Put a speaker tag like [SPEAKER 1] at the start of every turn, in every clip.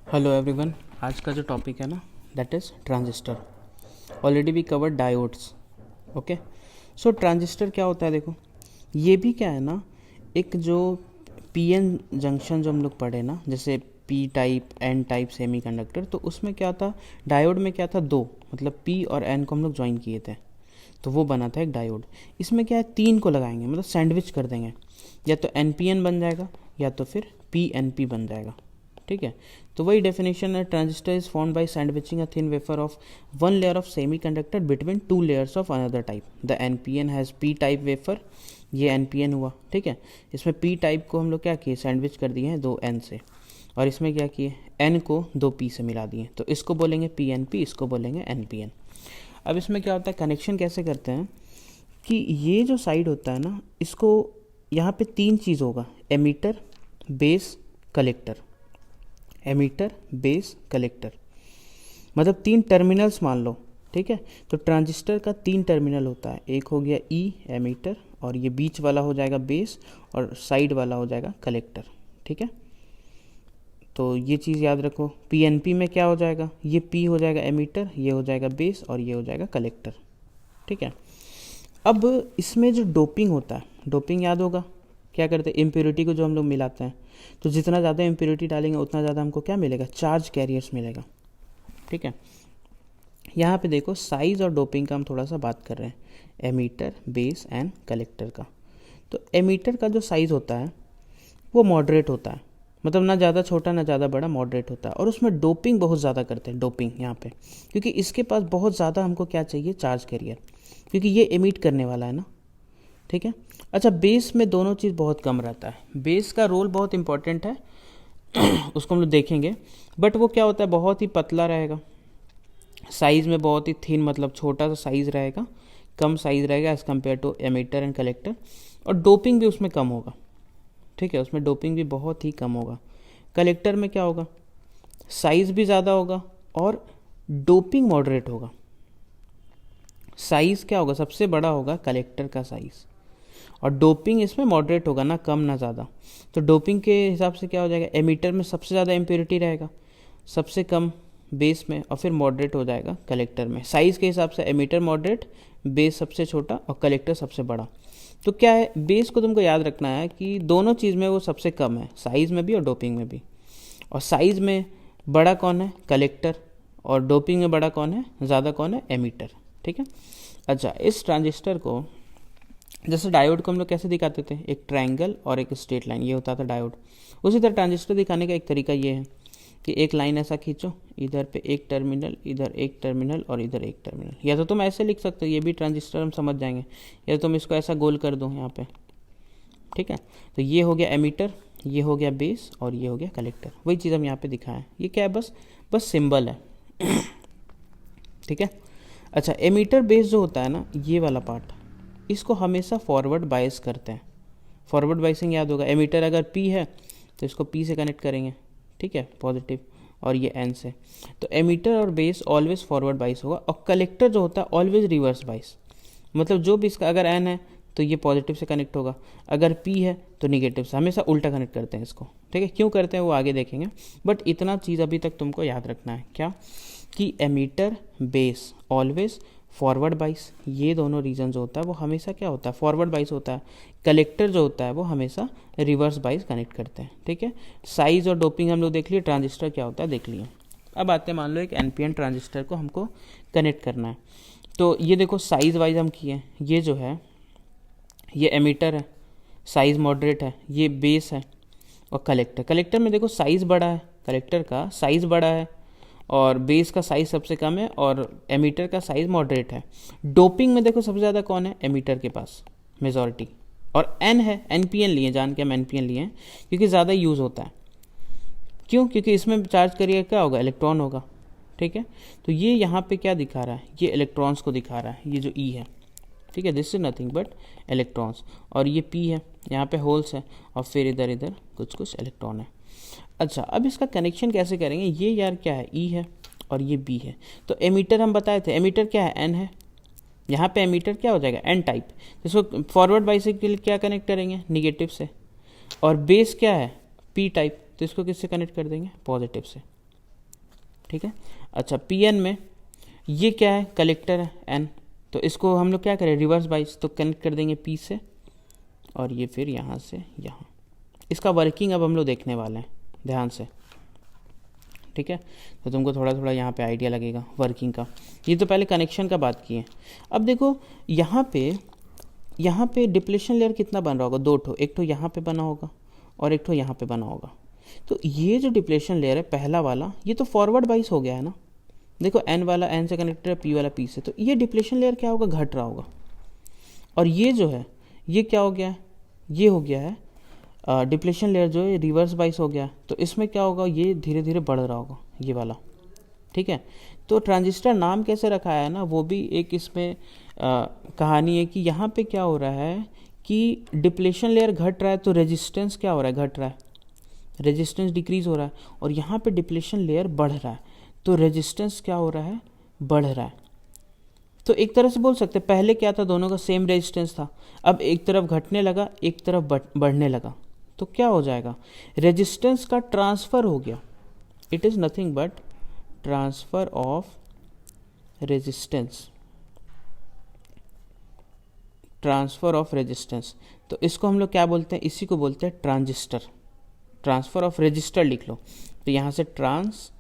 [SPEAKER 1] Hello everyone. आज का जो टॉपिक है ना that is transistor. Already we covered diodes. Okay, so transistor क्या होता है? देखो, ये भी क्या है ना, एक जो पीएन जंक्शन जो हम लोग पढ़े ना, जैसे P type N type semiconductor, तो उसमें क्या था, डायोड में क्या था, दो, मतलब पी और एन को हम लोग ज्वाइन किए थे, तो वो बना था एक डायोड। इसमें क्या है, तीन को लगाएंगे, मतलब सैंडविच कर देंगे, या तो एन पी एन बन जाएगा या तो फिर पी एन पी बन जाएगा। ठीक है, तो वही डेफिनेशन है, transistor is formed by sandwiching a thin wafer of one layer of semiconductor between two layers of another type. The NPN has P type wafer, ये एनपीएन हुआ। ठीक है, इसमें पी टाइप को हम लोग क्या किए, सैंडविच कर दिए हैं दो एन से, और इसमें क्या किए, एन को दो पी से मिला दिए, तो इसको बोलेंगे पी एन पी, इसको बोलेंगे एन पी एन। अब इसमें क्या होता है, कनेक्शन कैसे करते हैं कि ये जो साइड होता है ना, इसको यहाँ पे तीन चीज़ होगा, emitter, base, collector. Emitter, base, collector, मतलब तीन टर्मिनल्स मान लो। ठीक है, तो ट्रांजिस्टर का तीन टर्मिनल होता है, एक हो गया ई एमीटर, और ये बीच वाला हो जाएगा बेस, और साइड वाला हो जाएगा कलेक्टर। ठीक है, तो ये चीज़ याद रखो। पीएनपी में क्या हो जाएगा, ये पी हो जाएगा एमीटर, ये हो जाएगा बेस, और ये हो जाएगा कलेक्टर। ठीक है, अब इसमें जो डोपिंग होता है, डोपिंग याद होगा, क्या करते हैं, इम्प्योरिटी को जो हम लोग मिलाते हैं, तो जितना ज़्यादा इम्प्योरिटी डालेंगे उतना ज़्यादा हमको क्या मिलेगा, चार्ज कैरियर्स मिलेगा। ठीक है, यहाँ पे देखो साइज़ और डोपिंग का हम थोड़ा सा बात कर रहे हैं, एमीटर, बेस एंड कलेक्टर का। तो एमीटर का जो साइज़ होता है वो मॉडरेट होता है, मतलब ना ज़्यादा छोटा ना ज़्यादा बड़ा, मॉडरेट होता है, और उसमें डोपिंग बहुत ज़्यादा करते हैं, डोपिंग यहाँ पे, क्योंकि इसके पास बहुत ज़्यादा हमको क्या चाहिए, चार्ज कैरियर, क्योंकि ये एमिट करने वाला है ना। ठीक है, अच्छा, बेस में दोनों चीज़ बहुत कम रहता है, बेस का रोल बहुत इंपॉर्टेंट है उसको हम लोग देखेंगे, बट वो क्या होता है, बहुत ही पतला रहेगा, साइज़ में बहुत ही थिन, मतलब छोटा सा साइज़ रहेगा, कम साइज़ रहेगा as compare to emitter and collector, और डोपिंग भी उसमें कम होगा। ठीक है, उसमें डोपिंग भी बहुत ही कम होगा। कलेक्टर में क्या होगा, साइज़ भी ज़्यादा होगा और डोपिंग मॉडरेट होगा। साइज़ क्या होगा, सबसे बड़ा होगा कलेक्टर का साइज़, और डोपिंग इसमें मॉडरेट होगा, ना कम ना ज़्यादा। तो डोपिंग के हिसाब से क्या हो जाएगा, एमीटर में सबसे ज़्यादा इम्प्योरिटी रहेगा, सबसे कम बेस में, और फिर मॉडरेट हो जाएगा कलेक्टर में। साइज़ के हिसाब से एमीटर मॉडरेट, बेस सबसे छोटा और कलेक्टर सबसे बड़ा। तो क्या है, बेस को तुमको याद रखना है कि दोनों चीज़ में वो सबसे कम है, साइज़ में भी और डोपिंग में भी। और साइज़ में बड़ा कौन है, कलेक्टर, और डोपिंग में बड़ा कौन है, ज़्यादा कौन है, एमीटर। ठीक है, अच्छा, इस ट्रांजिस्टर को, जैसे डायोड को हम लोग कैसे दिखाते थे, एक ट्रायंगल और एक स्ट्रेट लाइन, ये होता था डायोड। उसी तरह ट्रांजिस्टर दिखाने का एक तरीका ये है कि एक लाइन ऐसा खींचो, इधर पे एक टर्मिनल, इधर एक टर्मिनल और इधर एक टर्मिनल, या तो तुम ऐसे लिख सकते हो, ये भी ट्रांजिस्टर हम समझ जाएंगे, या तो तुम इसको ऐसा गोल कर दो यहाँ पे। ठीक है, तो ये हो गया एमीटर, ये हो गया बेस, और ये हो गया कलेक्टर। वही चीज़ हम यहाँ पे दिखाएं, ये क्या है, बस सिंबल है ठीक है, अच्छा, एमीटर बेस जो होता है ना, ये वाला पार्ट, इसको हमेशा फॉरवर्ड बायस करते हैं। फॉरवर्ड बायसिंग याद होगा, एमीटर अगर पी है तो इसको पी से कनेक्ट करेंगे, ठीक है, पॉजिटिव, और ये एन से, तो एमीटर और बेस ऑलवेज फॉरवर्ड बायस होगा, और कलेक्टर जो होता है ऑलवेज रिवर्स बायस, मतलब जो भी इसका, अगर एन है तो ये पॉजिटिव से कनेक्ट होगा, अगर पी है तो निगेटिव से, हमेशा उल्टा कनेक्ट करते हैं इसको। ठीक है, क्यों करते हैं वो आगे देखेंगे, बट इतना चीज़ अभी तक तुमको याद रखना है, क्या, कि एमीटर बेस ऑलवेज फॉरवर्ड बाइस, ये दोनों रीजन जो होता है वो हमेशा क्या होता है, फॉरवर्ड बाइस होता है। कलेक्टर जो होता है वो हमेशा रिवर्स बाइस कनेक्ट करते हैं। ठीक है, साइज और डोपिंग हम लोग देख लिए, ट्रांजिस्टर क्या होता है देख लिए। अब आते हैं, मान लो एक एनपीएन ट्रांजिस्टर को हमको कनेक्ट करना है, तो ये देखो साइज़ वाइज हम किए, ये जो है ये एमीटर है, साइज़ मॉडरेट है, ये बेस है, और कलेक्टर में देखो साइज़ बड़ा है, कलेक्टर का साइज़ बड़ा है, और बेस का साइज़ सबसे कम है, और एमीटर का साइज़ मॉडरेट है। डोपिंग में देखो सबसे ज़्यादा कौन है, एमीटर के पास मेजॉरिटी, और एन है, एनपीएन लिए, जान के हम एनपीएन लिए हैं क्योंकि ज़्यादा यूज़ होता है। क्यों, क्योंकि इसमें चार्ज करिए क्या होगा, इलेक्ट्रॉन होगा। ठीक है, तो ये यहाँ पे क्या दिखा रहा है, ये इलेक्ट्रॉन्स को दिखा रहा है, ये जो ई है, ठीक है, this is nothing but electrons, और ये पी है, यहाँ पे होल्स है, और फिर इधर इधर कुछ इलेक्ट्रॉन है। अच्छा, अब इसका कनेक्शन कैसे करेंगे, ये यार क्या है, ई है और ये बी है, तो एमीटर हम बताए थे, एमीटर क्या है, एन है, यहाँ पे एमीटर क्या हो जाएगा, एन टाइप, इसको फॉरवर्ड बाइसिक के लिए क्या कनेक्ट करेंगे, निगेटिव से, और बेस क्या है, पी टाइप, तो इसको किससे कनेक्ट कर देंगे, पॉजिटिव से। ठीक है। अच्छा Pn में ये क्या है, कलेक्टर है N, तो इसको हम लोग क्या करें, रिवर्स बाइस, तो कनेक्ट कर देंगे P से और ये फिर यहाँ से यहाँ। इसका वर्किंग अब हम लोग देखने वाले हैं ध्यान से, ठीक है। तो तुमको थोड़ा थोड़ा यहाँ पे आइडिया लगेगा वर्किंग का। ये तो पहले कनेक्शन का बात किए। अब देखो यहाँ पे डिप्लेशन लेयर कितना बन रहा होगा, 2 ठो, एक ठो यहाँ पे बना होगा और एक ठो यहाँ पे बना होगा। तो ये जो डिप्लेशन लेयर है पहला वाला, ये तो फॉरवर्ड बाइस हो गया है ना। देखो N वाला N से कनेक्टेड है, P वाला P से, तो ये डिप्लेशन लेयर क्या होगा, घट रहा होगा। और ये जो है ये क्या हो गया है, ये हो गया है डिप्लेशन लेयर जो है रिवर्स बाइस हो गया है। तो इसमें क्या होगा, ये धीरे धीरे बढ़ रहा होगा ये वाला, ठीक है। तो ट्रांजिस्टर नाम कैसे रखा है ना, वो भी एक इसमें कहानी है कि यहाँ पे क्या हो रहा है कि डिप्लेशन लेयर घट रहा है तो रेजिस्टेंस क्या हो रहा है, घट रहा है, रेजिस्टेंस डिक्रीज हो रहा है। और यहाँ पे डिप्लेशन लेयर बढ़ रहा है तो रेजिस्टेंस क्या हो रहा है, बढ़ रहा है। तो एक तरह से बोल सकते हैं पहले क्या था, दोनों का सेम रेजिस्टेंस था, अब एक तरफ घटने लगा एक तरफ बढ़ने लगा, तो क्या हो जाएगा, रेजिस्टेंस का ट्रांसफ़र हो गया। It is nothing but transfer of resistance, transfer of resistance. तो इसको हम लोग क्या बोलते हैं, इसी को बोलते हैं ट्रांजिस्टर, ट्रांसफ़र ऑफ रजिस्टर लिख लो। तो यहाँ से ट्रांस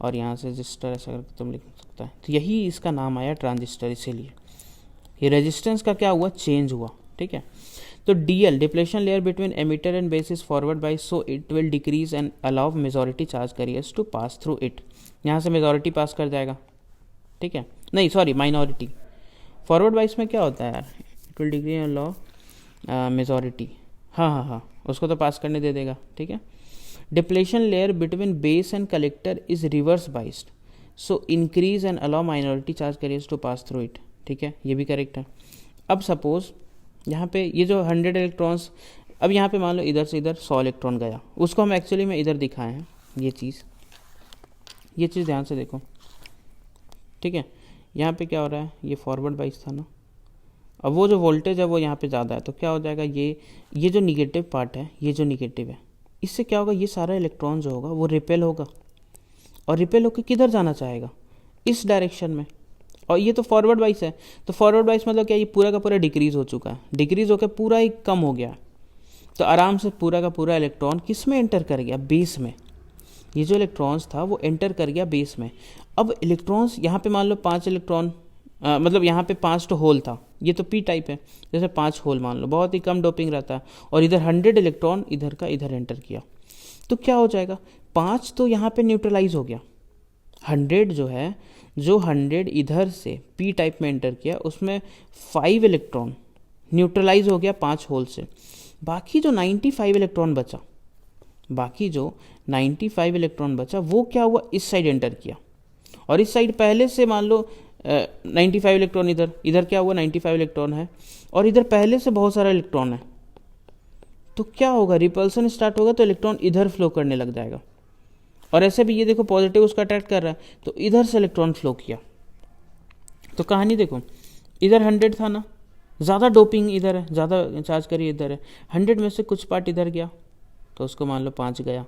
[SPEAKER 1] और यहाँ से रजिस्टर ऐसा करके तुम लिख सकता है। तो यही इसका नाम आया ट्रांजिस्टर, इसीलिए ये रेजिस्टेंस का क्या हुआ, चेंज हुआ, ठीक है। तो DL depletion layer between emitter and base is forward bias, so it will decrease and allow majority charge carriers to pass through it. यहाँ से मेजॉरिटी पास कर जाएगा, ठीक है, नहीं सॉरी माइनॉरिटी। फॉरवर्ड बाइस में क्या होता है यार, it will decrease and allow majority, हाँ उसको तो पास करने दे देगा, ठीक है। Depletion layer between base and collector is reverse biased, so increase and allow minority charge carriers to pass through it, ठीक है, ये भी करेक्ट है। अब सपोज यहाँ पे ये जो 100 इलेक्ट्रॉन्स, अब यहाँ पे मान लो इधर से इधर 100 इलेक्ट्रॉन गया, उसको हम एक्चुअली में इधर दिखाए हैं, ये चीज़ ध्यान से देखो, ठीक है। यहाँ पे क्या हो रहा है, ये फॉरवर्ड बाइस था ना, अब वो जो वोल्टेज है वो यहाँ पे ज़्यादा है, तो क्या हो जाएगा, ये जो निगेटिव पार्ट है, ये जो निगेटिव है, इससे क्या होगा, ये सारा इलेक्ट्रॉन जो होगा वो रिपेल होगा, और रिपेल होकर किधर जाना चाहेगा, इस डायरेक्शन में। और ये तो फॉरवर्ड बाइस है, तो फॉरवर्ड बाइस मतलब क्या, ये पूरा का पूरा डिक्रीज़ हो चुका है, डिक्रीज़ होकर पूरा ही कम हो गया। तो आराम से पूरा का पूरा इलेक्ट्रॉन किस में एंटर कर गया, बेस में। ये जो इलेक्ट्रॉन्स था वो एंटर कर गया बेस में। अब इलेक्ट्रॉन्स यहाँ पे मान लो 5 इलेक्ट्रॉन, मतलब यहाँ पे 5 तो होल था, ये तो P टाइप है, जैसे 5 होल मान लो, बहुत ही कम डोपिंग रहता है, और इधर 100 इलेक्ट्रॉन इधर का इधर एंटर किया, तो क्या हो जाएगा, 5 तो यहाँ पे न्यूट्रलाइज हो गया, 100 जो है, जो 100 इधर से P टाइप में एंटर किया उसमें 5 इलेक्ट्रॉन न्यूट्रलाइज हो गया 5 होल से। बाकी जो 95 इलेक्ट्रॉन बचा, वो क्या हुआ, इस साइड एंटर किया, और इस साइड पहले से मान लो 95 इलेक्ट्रॉन इधर क्या हुआ, 95 इलेक्ट्रॉन है, और इधर पहले से बहुत सारा इलेक्ट्रॉन है, तो क्या होगा, रिपल्सन स्टार्ट होगा, तो इलेक्ट्रॉन इधर फ्लो करने लग जाएगा। और ऐसे भी ये देखो पॉजिटिव उसका अट्रैक्ट कर रहा है, तो इधर से इलेक्ट्रॉन फ्लो किया। तो कहानी देखो, इधर 100 था ना, ज़्यादा डोपिंग इधर है, ज़्यादा चार्ज करिए इधर है, 100 में से कुछ पार्ट इधर गया, तो उसको मान लो 5 गया,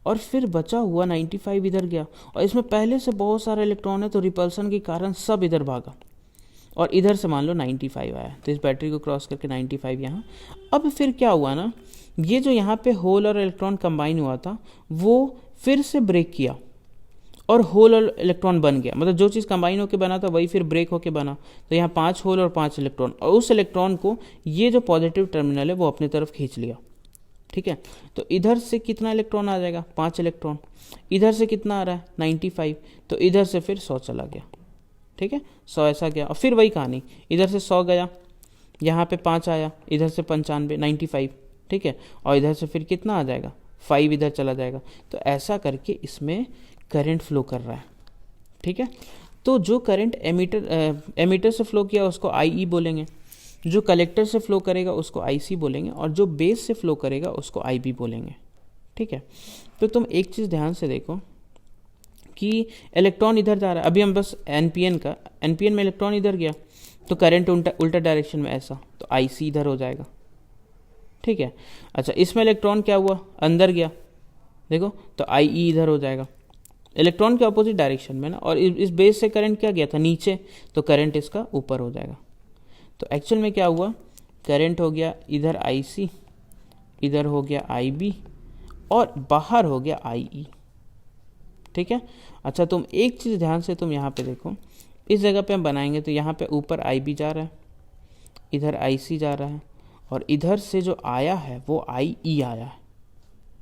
[SPEAKER 1] और फिर बचा हुआ 95 इधर गया, और इसमें पहले से बहुत सारा इलेक्ट्रॉन है, तो रिपल्सन के कारण सब इधर भागा, और इधर से मान लो 95 आया, तो इस बैटरी को क्रॉस करके 95 यहाँ। अब फिर क्या हुआ ना, ये जो यहाँ पे होल और इलेक्ट्रॉन कंबाइन हुआ था वो फिर से ब्रेक किया, और होल और इलेक्ट्रॉन बन गया, मतलब जो चीज़ कंबाइन होकर बना था वही फिर ब्रेक होकर बना। तो यहाँ 5 होल और 5 इलेक्ट्रॉन, और उस इलेक्ट्रॉन को ये जो पॉजिटिव टर्मिनल है वो अपनी तरफ खींच लिया, ठीक है। तो इधर से कितना इलेक्ट्रॉन आ जाएगा, 5 इलेक्ट्रॉन, इधर से कितना आ रहा है 95, तो इधर से फिर 100 चला गया, ठीक है, 100 ऐसा गया, और फिर वही कहानी, इधर से 100 गया, यहाँ पे 5 आया, इधर से 95 95, ठीक है, और इधर से फिर कितना आ जाएगा, 5 इधर चला जाएगा। तो ऐसा करके इसमें करंट फ्लो कर रहा है, ठीक है। तो जो करंट एमीटर से फ्लो किया उसको IE बोलेंगे, जो कलेक्टर से फ्लो करेगा उसको IC बोलेंगे, और जो बेस से फ्लो करेगा उसको IB बोलेंगे, ठीक है। तो तुम एक चीज़ ध्यान से देखो कि इलेक्ट्रॉन इधर जा रहा है, अभी हम बस NPN में इलेक्ट्रॉन इधर गया, तो करंट उल्टा डायरेक्शन में ऐसा, तो IC इधर हो जाएगा, ठीक है। अच्छा, इसमें इलेक्ट्रॉन क्या हुआ, अंदर गया, देखो, तो IE इधर हो जाएगा, इलेक्ट्रॉन के अपोजिट डायरेक्शन में ना, और इस बेस से करंट क्या गया था नीचे, तो करंट इसका ऊपर हो जाएगा। तो एक्चुअल में क्या हुआ, करंट हो गया इधर IC, इधर हो गया IB, और बाहर हो गया IE। ठीक है। अच्छा तुम एक चीज़ ध्यान से तुम यहाँ पे देखो, इस जगह पे हम बनाएंगे तो यहाँ पे ऊपर IB जा रहा है, इधर IC जा रहा है, और इधर से जो आया है वो IE आया है।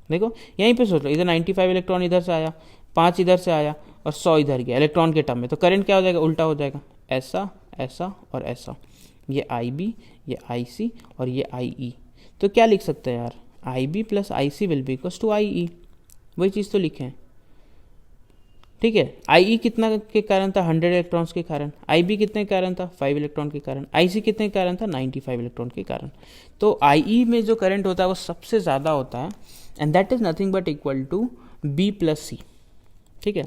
[SPEAKER 1] देखो यहीं पे सोच लो, इधर 95 इलेक्ट्रॉन इधर से आया, 5 इधर से आया, और 100 इधर गया इलेक्ट्रॉन के टर्म में, तो करंट क्या हो जाएगा, उल्टा हो जाएगा, ऐसा ऐसा और ऐसा, ये IB, ये IC और ये IE। तो क्या लिख सकते हैं यार, IB plus IC will be equals to IE, वही चीज़ तो लिखे हैं। ठीक है। IE कितना के कारण था, 100 इलेक्ट्रॉन्स के कारण। IB कितने के कारण था, 5 इलेक्ट्रॉन के कारण। IC कितने के कारण था, 95 इलेक्ट्रॉन के कारण। तो IE में जो करंट होता है वो सबसे ज़्यादा होता है, and that is nothing but equal to B plus C। ठीक है।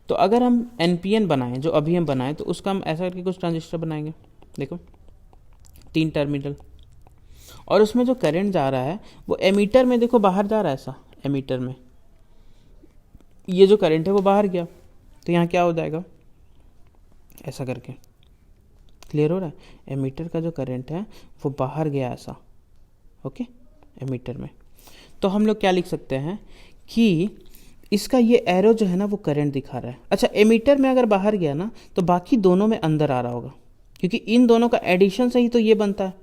[SPEAKER 1] तो अगर हम NPN बनाएं, जो अभी हम बनाएं, तो उसका हम ऐसा करके कुछ ट्रांजिस्टर बनाएंगे। देखो 3 टर्मिनल, और उसमें जो करंट जा रहा है वो एमीटर में देखो बाहर जा रहा है, ऐसा एमीटर में ये जो करंट है वो बाहर गया, तो यहाँ क्या हो जाएगा, ऐसा करके। क्लियर हो रहा है, एमीटर का जो करंट है वो बाहर गया ऐसा, ओके, एमीटर में। तो हम लोग क्या लिख सकते हैं कि इसका ये एरो जो है ना वो करंट दिखा रहा है। अच्छा एमीटर में अगर बाहर गया ना तो बाकी दोनों में अंदर आ रहा होगा, क्योंकि इन दोनों का एडिशन से ही तो ये बनता है।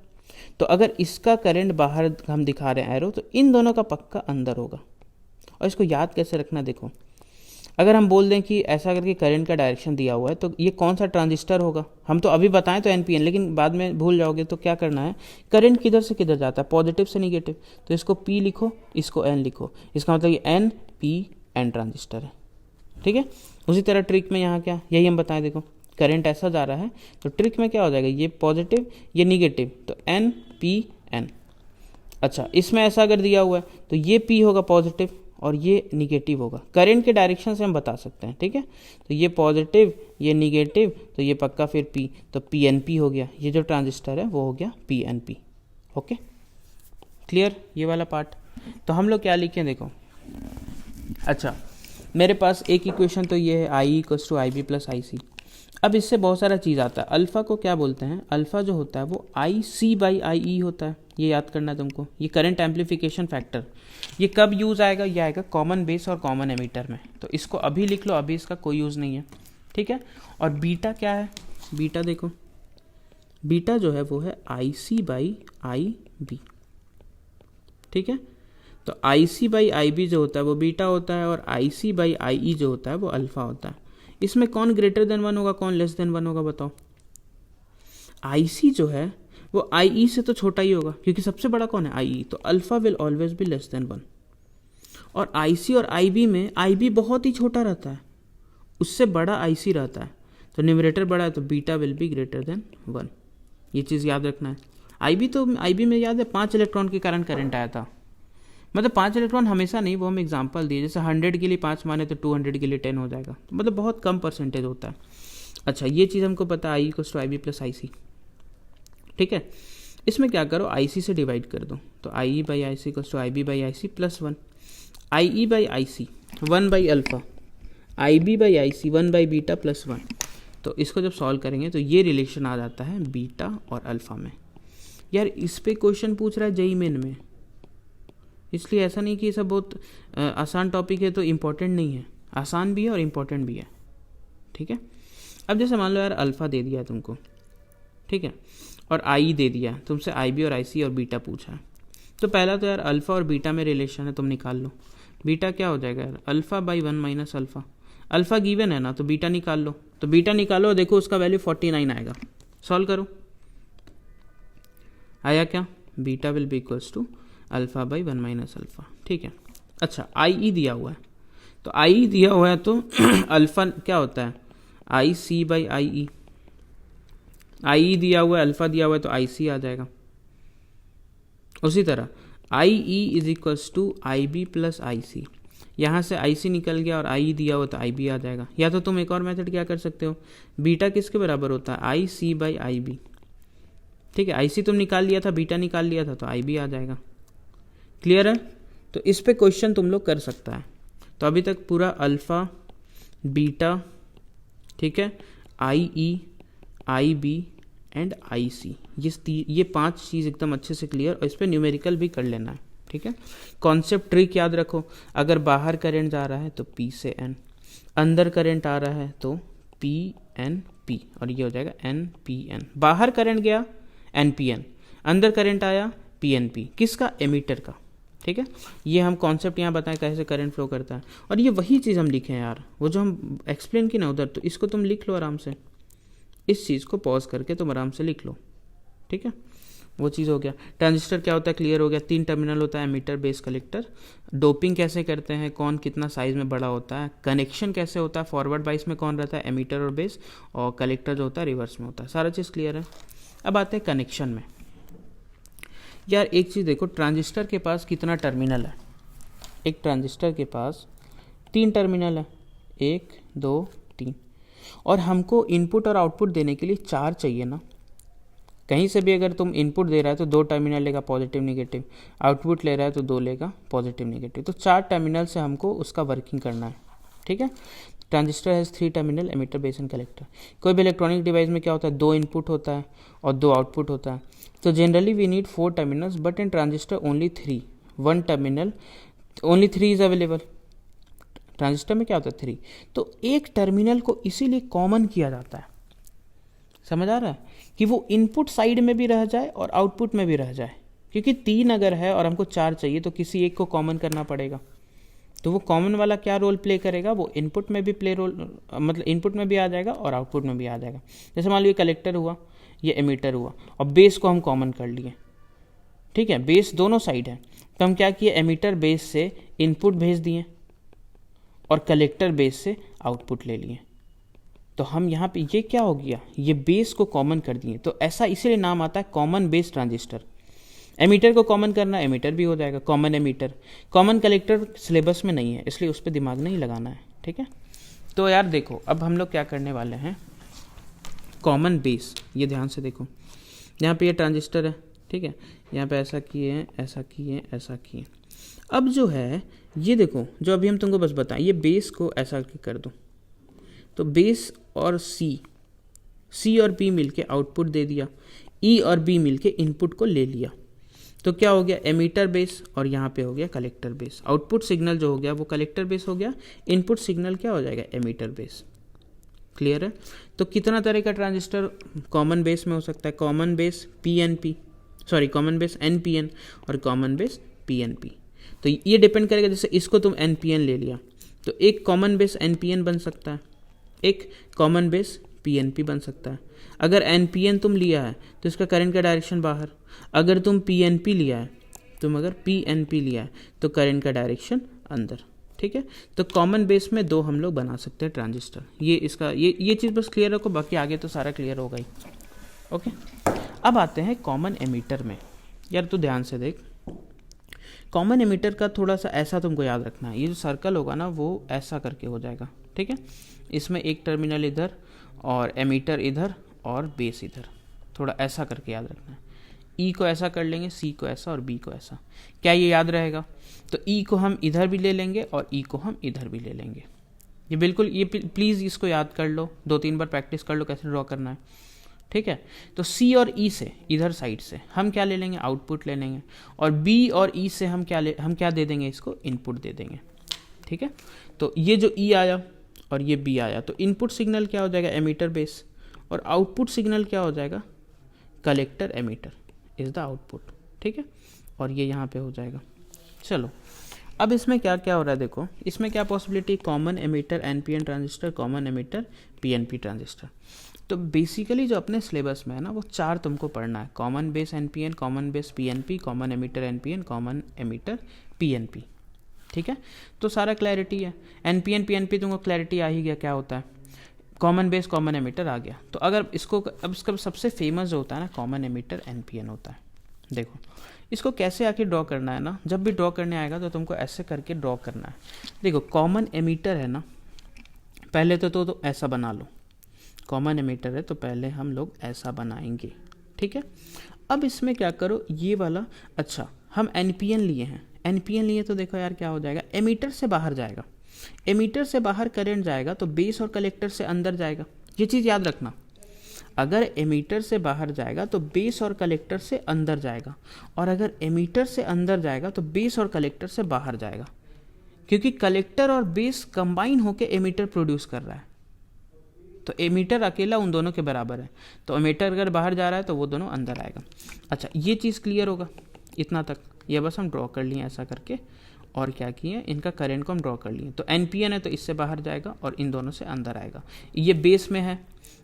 [SPEAKER 1] तो अगर इसका करंट बाहर हम दिखा रहे हैं एरो, तो इन दोनों का पक्का अंदर होगा। और इसको याद कैसे रखना, देखो अगर हम बोल दें कि ऐसा करके करंट का डायरेक्शन दिया हुआ है, तो ये कौन सा ट्रांजिस्टर होगा, हम तो अभी बताएं तो NPN, लेकिन बाद में भूल जाओगे। तो क्या करना है, करंट किधर से किधर जाता है, पॉजिटिव से निगेटिव, तो इसको P लिखो, इसको N लिखो, इसका मतलब ये NPN ट्रांजिस्टर है। ठीक है। उसी तरह ट्रिक में यहाँ क्या, यही हम बताएं, देखो करंट ऐसा जा रहा है, तो ट्रिक में क्या हो जाएगा, ये पॉजिटिव ये निगेटिव, तो NPN। अच्छा इसमें ऐसा अगर दिया हुआ है तो ये P होगा पॉजिटिव और ये निगेटिव होगा, करंट के डायरेक्शन से हम बता सकते हैं। ठीक है। तो ये पॉजिटिव ये निगेटिव, तो ये पक्का फिर P, तो PNP हो गया, ये जो ट्रांजिस्टर है वो हो गया PNP। ओके क्लियर ये वाला पार्ट। तो हम लोग क्या लिखें, देखो अच्छा मेरे पास एक इक्वेशन तो ये है I equals to IB plus IC। अब इससे बहुत सारा चीज़ आता है। अल्फ़ा को क्या बोलते हैं, अल्फ़ा जो होता है वो IC बाई IE होता है, ये याद करना है तुमको। ये करंट एम्पलीफिकेशन फैक्टर, ये कब यूज़ आएगा, ये आएगा कॉमन बेस और कॉमन एमीटर में, तो इसको अभी लिख लो, अभी इसका कोई यूज़ नहीं है। ठीक है। और बीटा क्या है, बीटा देखो, बीटा जो है वो है IC बाई IB। ठीक है। तो IC बाई IB जो होता है वो बीटा होता है, और IC बाई IE जो होता है वो अल्फ़ा होता है। इसमें कौन ग्रेटर देन 1 होगा, कौन लेस देन 1 होगा, बताओ। IC जो है वो IE से तो छोटा ही होगा, क्योंकि सबसे बड़ा कौन है, IE, तो alpha will always be less than 1। और IC और IB में IB बहुत ही छोटा रहता है, उससे बड़ा IC रहता है, तो न्यूमरेटर बड़ा है, तो beta will be greater than 1। ये चीज़ याद रखना है। IB में याद है 5 इलेक्ट्रॉन के कारण करंट आया था, मतलब 5 इलेक्ट्रॉन हमेशा नहीं, वो हम एग्जांपल दिए, जैसे 100 के लिए 5 माने तो 200 के लिए 10 हो जाएगा, तो मतलब बहुत कम परसेंटेज होता है। अच्छा ये चीज़ हमको पता है, I equals to IB plus IC। ठीक है। इसमें क्या करो, IC से डिवाइड कर दो, तो IE by IC equals to IB by IC plus 1, IE by IC 1 by alpha, IB by IC 1 by beta plus 1। तो इसको जब सॉल्व करेंगे तो ये रिलेशन आ जाता है बीटा और अल्फ़ा में। यार इस पे क्वेश्चन पूछ रहा है JEE मेन में, इसलिए ऐसा नहीं कि ये सब बहुत आसान टॉपिक है तो इम्पोर्टेंट नहीं है, आसान भी है और इम्पोर्टेंट भी है। ठीक है। अब जैसे मान लो यार अल्फ़ा दे दिया है तुमको, ठीक है, और IE दे दिया, तुमसे IB और IC और बीटा पूछा है, तो पहला तो यार अल्फ़ा और बीटा में रिलेशन है, तुम निकाल लो। बीटा क्या हो जाएगा यार, alpha by 1 minus alpha, alpha given है ना, तो बीटा निकाल लो, तो बीटा निकालो, देखो उसका वैल्यू 49 आएगा, सॉल्व करो, आया क्या, beta will be equals to alpha by 1 minus alpha. ठीक है। अच्छा IE दिया हुआ है, तो IE दिया हुआ है तो अल्फ़ा क्या होता है, IC बाई IE, IE दिया हुआ है, अल्फ़ा दिया हुआ है, तो IC आ जाएगा। उसी तरह IE is equals to IB plus IC, यहाँ से IC निकल गया और IE दिया हुआ तो IB आ जाएगा। या तो तुम एक और मेथड क्या कर सकते हो, बीटा किसके बराबर होता है, IC बाई IB। ठीक है। IC तुम निकाल लिया था, बीटा निकाल लिया था, तो IB आ जाएगा। क्लियर है। तो इस पे क्वेश्चन तुम लोग कर सकता है। तो अभी तक पूरा अल्फ़ा बीटा, ठीक है, आई ई, आई बी एंड आई सी। ये 5 चीज़ एकदम अच्छे से क्लियर, और इस पर न्यूमेरिकल भी कर लेना है, ठीक है। कॉन्सेप्ट ट्रिक याद रखो, अगर बाहर करंट जा रहा है तो P से N, अंदर करंट आ रहा है तो P N P, और ये हो जाएगा N P N। बाहर करंट गया N P N, अंदर करंट आया P N P, किसका, एमीटर का, ठीक है। ये हम कॉन्सेप्ट यहाँ बताएं कैसे करंट फ्लो करता है, और ये वही चीज़ हम लिखे हैं यार, वो जो हम एक्सप्लेन की ना उधर, तो इसको तुम लिख लो आराम से, इस चीज़ को पॉज करके तुम आराम से लिख लो, ठीक है। वो चीज़ हो गया। ट्रांजिस्टर क्या होता है, क्लियर हो गया। 3 टर्मिनल होता है, एमीटर, बेस, कलेक्टर। डोपिंग कैसे करते हैं, कौन कितना साइज में बड़ा होता है, कनेक्शन कैसे होता है, फॉरवर्ड बाइस में कौन रहता है, एमीटर और बेस, और कलेक्टर जो होता है रिवर्स में होता है, सारा चीज़ क्लियर है। अब आते हैं कनेक्शन में। यार एक चीज़ देखो, ट्रांजिस्टर के पास कितना टर्मिनल है, एक ट्रांजिस्टर के पास 3 टर्मिनल है, 1 2 3, और हमको इनपुट और आउटपुट देने के लिए 4 चाहिए ना। कहीं से भी अगर तुम इनपुट दे रहा है तो 2 टर्मिनल लेगा पॉजिटिव निगेटिव, आउटपुट ले रहा है तो 2 लेगा पॉजिटिव निगेटिव, तो 4 टर्मिनल से हमको उसका वर्किंग करना है, ठीक है। Transistor has 3 terminal, emitter, base and collector. कोई भी इलेक्ट्रॉनिक डिवाइस में क्या होता है, 2 इनपुट होता है और 2 आउटपुट होता है, तो generally we need 4 terminals, but in transistor only 3, 1 terminal, only 3 is available. Transistor में क्या होता है 3, तो एक टर्मिनल को इसीलिए कॉमन किया जाता है, समझ आ रहा है, कि वो इनपुट साइड में भी रह जाए और आउटपुट में भी रह जाए, क्योंकि 3 अगर है और हमको 4 चाहिए तो किसी एक को कॉमन करना पड़ेगा, तो वो कॉमन वाला क्या रोल प्ले करेगा, वो इनपुट में भी प्ले रोल, मतलब इनपुट में भी आ जाएगा और आउटपुट में भी आ जाएगा। जैसे मान लीजिए कलेक्टर हुआ, ये एमीटर हुआ, और बेस को हम कॉमन कर लिए, ठीक है, बेस दोनों साइड है, तो हम क्या किए, एमीटर बेस से इनपुट भेज दिए और कलेक्टर बेस से आउटपुट ले लिए, तो हम यहाँ पे ये क्या हो गया, ये बेस को कॉमन कर दिए, तो ऐसा इसीलिए नाम आता है कॉमन बेस ट्रांजिस्टर। एमीटर को कॉमन करना, एमीटर भी हो जाएगा common ammeter. Common collector syllabus में नहीं है, इसलिए उस पर दिमाग नहीं लगाना है, ठीक है। तो यार देखो, अब हम लोग क्या करने वाले हैं, कॉमन बेस, ये ध्यान से देखो, यहाँ पे ये ट्रांजिस्टर है, ठीक है, यहाँ पे ऐसा किए हैं, ऐसा किए, ऐसा किए। अब जो है ये देखो, जो अभी हम तुमको बस बताएं, ये बेस को ऐसा कर दो, तो बेस और सी और बी मिलके आउटपुट दे दिया, ई और बी मिलके इनपुट को ले लिया, तो क्या हो गया, एमीटर बेस, और यहाँ पे हो गया कलेक्टर बेस। आउटपुट सिग्नल जो हो गया वो कलेक्टर बेस हो गया, इनपुट सिग्नल क्या हो जाएगा, एमीटर बेस। क्लियर है। तो कितना तरह का ट्रांजिस्टर कॉमन बेस में हो सकता है, common base PNP, sorry common base NPN और कॉमन बेस PNP। तो ये डिपेंड करेगा, जैसे इसको तुम NPN ले लिया तो एक कॉमन बेस NPN बन सकता है, एक कॉमन बेस PNP बन सकता है। अगर NPN तुम लिया है तो इसका करंट का डायरेक्शन बाहर, अगर तुम PNP लिया है, अगर PNP लिया है तो करंट का डायरेक्शन अंदर, ठीक है। तो कॉमन बेस में 2 हम लोग बना सकते हैं ट्रांजिस्टर। ये इसका ये चीज़ बस क्लियर रखो, बाकी आगे तो सारा क्लियर होगा ही। ओके, अब आते हैं कॉमन एमीटर में। यार तू ध्यान से देख, कॉमन एमीटर का थोड़ा सा ऐसा तुमको याद रखना है, ये जो सर्कल होगा ना वो ऐसा करके हो जाएगा, ठीक है। इसमें एक टर्मिनल इधर और एमीटर इधर और बेस इधर, थोड़ा ऐसा करके याद रखना है। ई को ऐसा कर लेंगे, सी को ऐसा और बी को ऐसा। क्या ये याद रहेगा? तो ई को हम इधर भी ले लेंगे और ई को हम इधर भी ले लेंगे। ये बिल्कुल, ये प्लीज़ इसको याद कर लो, 2-3 बार प्रैक्टिस कर लो कैसे ड्रॉ करना है, ठीक है। तो सी और ई से इधर साइड से हम क्या ले लेंगे, आउटपुट ले लेंगे, और बी और ई से हम क्या दे देंगे, इसको इनपुट दे देंगे, ठीक है। तो ये जो ई आया और ये बी आया, तो इनपुट सिग्नल क्या हो जाएगा, एमीटर बेस, और आउटपुट सिग्नल क्या हो जाएगा, collector emitter is the output, ठीक है। और ये यहाँ पे हो जाएगा। चलो अब इसमें क्या क्या हो रहा है देखो, इसमें क्या possibility, common ammeter NPN transistor, common ammeter PNP transistor. तो बेसिकली जो अपने सिलेबस में है ना वो 4 तुमको पढ़ना है, common base NPN, common base PNP, common ammeter NPN, common ammeter PNP, ठीक है। तो सारा क्लैरिटी है, NPN PNP तुमको क्लैरिटी आ ही गया क्या होता है, कॉमन बेस कॉमन एमीटर आ गया। तो अगर इसको, अब इसका सबसे फेमस जो होता है ना कॉमन एमीटर NPN होता है। देखो इसको कैसे आके ड्रॉ करना है ना, जब भी ड्रॉ करने आएगा तो तुमको ऐसे करके ड्रॉ करना है। देखो कॉमन एमीटर है ना, पहले तो ऐसा बना लो, कॉमन एमीटर है तो पहले हम लोग ऐसा बनाएंगे, ठीक है। अब इसमें क्या करो, ये वाला, अच्छा हम NPN लिए हैं, NPN लिए तो देखो यार क्या हो जाएगा, एमीटर से बाहर जाएगा, एमीटर से बाहर करंट जाएगा तो बेस और कलेक्टर से अंदर जाएगा, ये चीज़ याद रखना। अगर एमीटर से बाहर जाएगा तो बेस और कलेक्टर से अंदर जाएगा, और अगर एमीटर से अंदर जाएगा तो बेस और कलेक्टर से बाहर जाएगा, क्योंकि कलेक्टर और बेस कंबाइन होकर एमीटर प्रोड्यूस कर रहा है। तो एमीटर अकेला उन दोनों के बराबर है, तो एमीटर अगर बाहर जा रहा है तो वो दोनों अंदर आएगा। अच्छा, ये चीज़ क्लियर होगा इतना तक, ये बस हम ड्रॉ कर लिए ऐसा करके, और क्या किए, इनका करंट को हम ड्रॉ कर लिए। तो NPN है तो इससे बाहर जाएगा और इन दोनों से अंदर आएगा। ये बेस में है,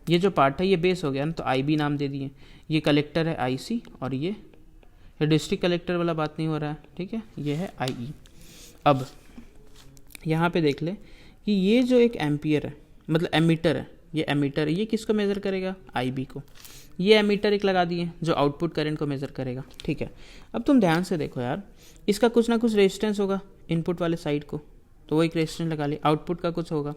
[SPEAKER 1] ये जो पार्ट है ये बेस हो गया ना, तो IB नाम दे दिए। ये कलेक्टर है IC, और ये डिस्ट्रिक्ट कलेक्टर वाला बात नहीं हो रहा है, ठीक है, ये है IE। अब यहाँ पे देख ले कि ये जो एक एम्पियर है, मतलब एमीटर है, ये एमीटर है, ये किसको मेज़र करेगा, IB को। ये एमीटर एक लगा दिए जो आउटपुट करंट को मेज़र करेगा, ठीक है। अब तुम ध्यान से देखो यार, इसका कुछ ना कुछ रेजिस्टेंस होगा इनपुट वाले साइड को, तो वो एक रेजिस्टेंस लगा लिया। आउटपुट का कुछ होगा।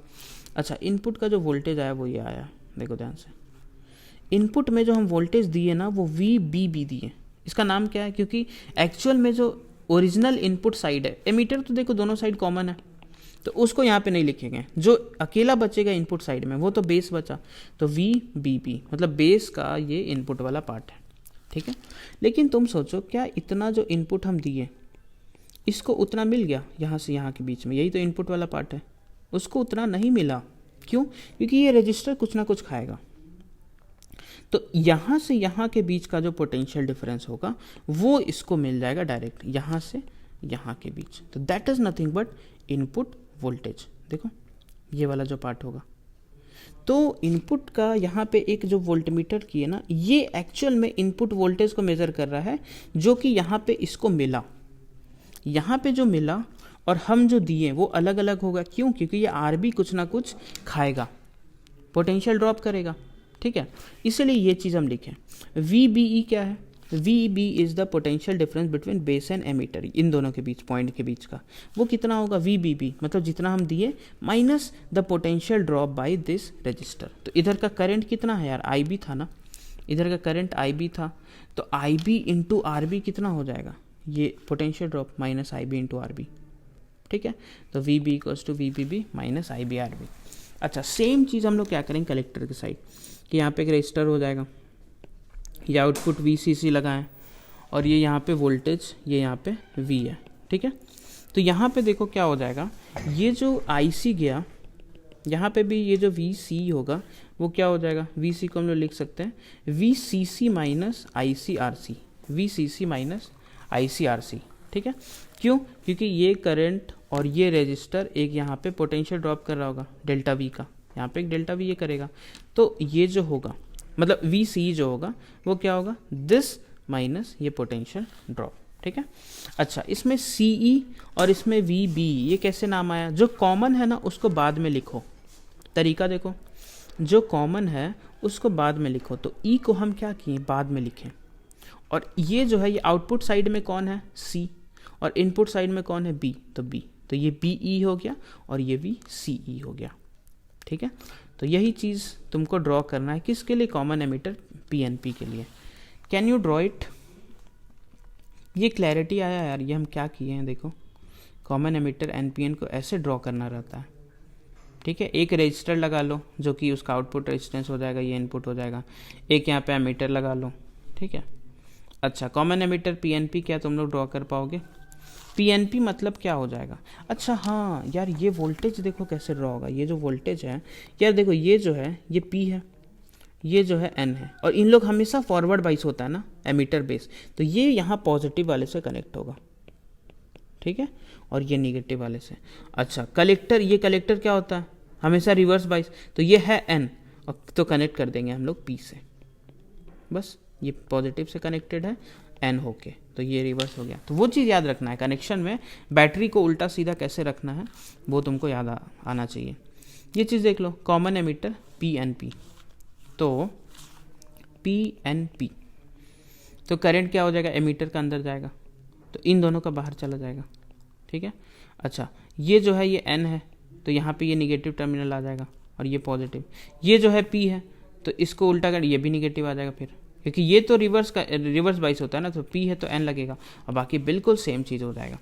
[SPEAKER 1] अच्छा, इनपुट का जो वोल्टेज आया वो ये आया, देखो ध्यान से। इनपुट में जो हम वोल्टेज दिए ना वो VBB दिए। इसका नाम क्या है, क्योंकि एक्चुअल में जो ओरिजिनल इनपुट साइड है, एमीटर तो देखो दोनों साइड कॉमन है, तो उसको यहाँ पे नहीं लिखेंगे। जो अकेला बचेगा इनपुट साइड में वो तो बेस बचा, तो VBB मतलब बेस का ये इनपुट वाला पार्ट है, ठीक है। लेकिन तुम सोचो, क्या इतना जो इनपुट हम दिए इसको उतना मिल गया यहाँ से यहाँ के बीच में, यही तो इनपुट वाला पार्ट है, उसको उतना नहीं मिला। क्यों? क्योंकि ये रजिस्टर कुछ ना कुछ खाएगा। तो यहाँ से यहाँ के बीच का जो पोटेंशियल डिफरेंस होगा वो इसको मिल जाएगा डायरेक्ट यहाँ से यहाँ के बीच। तो that is nothing but input voltage. देखो ये वाला जो पार्ट होगा, तो इनपुट का यहाँ पे एक जो वोल्टमीटर की है ना, ये एक्चुअल में इनपुट वोल्टेज को मेज़र कर रहा है, जो कि यहाँ पे इसको मिला। यहाँ पे जो मिला और हम जो दिए वो अलग अलग होगा। क्यों? क्योंकि ये RB कुछ ना कुछ खाएगा, पोटेंशियल ड्रॉप करेगा, ठीक है। इसलिए ये चीज़ हम लिखें। VBE क्या है? VB is the potential difference between base and emitter, इन दोनों के बीच, पॉइंट के बीच का। वो कितना होगा? VBB मतलब जितना हम दिए minus the potential drop by this register. तो इधर का करंट कितना है यार? IB था ना, इधर का करंट IB था, तो IB इंटू RB कितना हो जाएगा? ये potential drop minus IB into RB, ठीक है। तो VB equals to VBB minus IB RB। अच्छा, सेम चीज़ हम लोग क्या करेंगे कलेक्टर के साइड, कि यहाँ पे एक रजिस्टर हो जाएगा, ये आउटपुट VCC लगाएं, और ये यहाँ पे वोल्टेज, ये यहाँ पे V है, ठीक है। तो यहाँ पे देखो क्या हो जाएगा, ये जो IC गया, यहाँ पे भी ये जो VC होगा वो क्या हो जाएगा, VC को हम लोग लिख सकते हैं VCC minus ICRC, VCC minus ICRC, ठीक है। क्यों? क्योंकि ये करंट और ये रेजिस्टर एक यहाँ पे पोटेंशियल ड्रॉप कर रहा होगा डेल्टा V का, यहाँ पे एक डेल्टा V ये करेगा, तो ये जो होगा मतलब VC जो होगा वो क्या होगा, दिस माइनस ये पोटेंशियल ड्रॉप, ठीक है। अच्छा, इसमें CE और इसमें VB ये कैसे नाम आया? जो कॉमन है ना उसको बाद में लिखो, तरीका देखो, जो कॉमन है उसको बाद में लिखो। तो E को हम क्या किए, बाद में लिखें, और ये जो है ये आउटपुट साइड में कौन है, C, और इनपुट साइड में कौन है, B, तो B, तो ये BE हो गया और ये भी CE हो गया, ठीक है। तो यही चीज़ तुमको ड्रॉ करना है, किसके लिए, कॉमन एमीटर PNP के लिए। Can you draw it? ये क्लैरिटी आया यार, ये हम क्या किए हैं देखो, कॉमन एमीटर NPN को ऐसे ड्रॉ करना रहता है, ठीक है। एक रजिस्टर लगा लो जो कि उसका आउटपुट रेजिस्टेंस हो जाएगा, ये इनपुट हो जाएगा, एक यहाँ पे एमीटर लगा लो, ठीक है। अच्छा, कॉमन एमीटर PNP क्या तुम लोग ड्रॉ कर पाओगे? PNP मतलब क्या हो जाएगा? अच्छा हाँ यार, ये वोल्टेज देखो कैसे ड्रॉ होगा। ये जो वोल्टेज है यार देखो, ये जो है ये P है, ये जो है N है, और इन लोग हमेशा फॉरवर्ड बाइस होता है ना एमीटर बेस, तो ये यहाँ पॉजिटिव वाले से कनेक्ट होगा, ठीक है, और ये निगेटिव वाले से। अच्छा, कलेक्टर, ये कलेक्टर क्या होता है, हमेशा रिवर्स बाइस, तो ये है N, और तो कनेक्ट कर देंगे हम लोग P से, बस ये पॉजिटिव से कनेक्टेड है N होके, तो ये रिवर्स हो गया। तो वो चीज़ याद रखना है, कनेक्शन में बैटरी को उल्टा सीधा कैसे रखना है वो तुमको याद आना चाहिए। ये चीज़ देख लो, कॉमन एमीटर PNP, तो PNP तो करंट क्या हो जाएगा, एमीटर का अंदर जाएगा, तो इन दोनों का बाहर चला जाएगा, ठीक है। अच्छा, ये जो है ये N है, तो यहाँ पे ये निगेटिव टर्मिनल आ जाएगा और ये पॉजिटिव। ये जो है P है, तो इसको उल्टा कर ये भी निगेटिव आ जाएगा फिर, क्योंकि ये तो रिवर्स बाइस होता है ना, तो P है तो N लगेगा, और बाकी बिल्कुल सेम चीज़ हो जाएगा,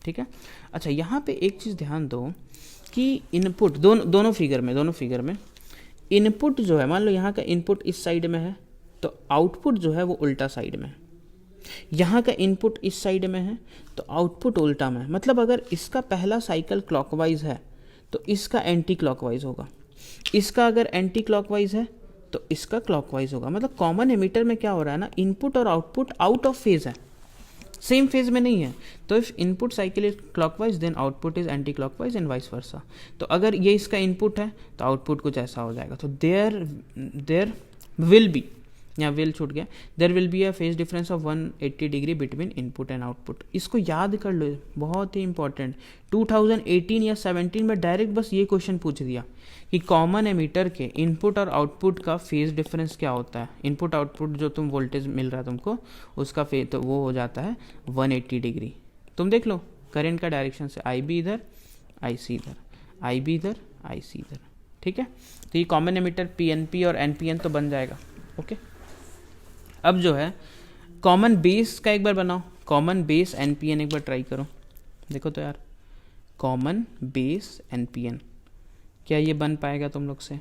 [SPEAKER 1] ठीक है। अच्छा, यहाँ पे एक चीज़ ध्यान दो कि इनपुट दोनों फिगर में इनपुट जो है, मान लो यहाँ का इनपुट इस साइड में है तो आउटपुट जो है वो उल्टा साइड में है, यहाँ का इनपुट इस साइड में है तो आउटपुट उल्टा में है। मतलब अगर इसका पहला साइकिल क्लॉकवाइज है तो इसका एंटी क्लॉकवाइज होगा, इसका अगर एंटी क्लॉकवाइज है तो इसका क्लॉकवाइज होगा। मतलब कॉमन एमिटर में क्या हो रहा है ना, इनपुट और आउटपुट आउट ऑफ फेज है, सेम फेज में नहीं है। तो if input cycle is clockwise then output is anti clockwise and vice versa. तो अगर ये इसका इनपुट है तो आउटपुट कुछ ऐसा हो जाएगा। तो देयर विल बी, यहाँ विल छूट गया, there will be a phase difference of 180 degree between input and output. इसको याद कर लो, बहुत ही इंपॉर्टेंट। 2018 या 17 में डायरेक्ट बस ये क्वेश्चन पूछ दिया कि कॉमन एमीटर के इनपुट और आउटपुट का फेज डिफरेंस क्या होता है। इनपुट आउटपुट जो तुम वोल्टेज मिल रहा है तुमको, उसका फेज तो वो हो जाता है 180 डिग्री। तुम देख लो करंट का डायरेक्शन से, आई बी इधर, आई सी इधर, आई बी इधर, आई सी इधर, ठीक है। तो ये common emitter P N P और एन पी एन तो बन जाएगा, ओके। अब जो है कॉमन बेस का एक बार बनाओ, common base N P N एक बार ट्राई करो, देखो तो यार common base N P N, क्या ये बन पाएगा तुम लोग से?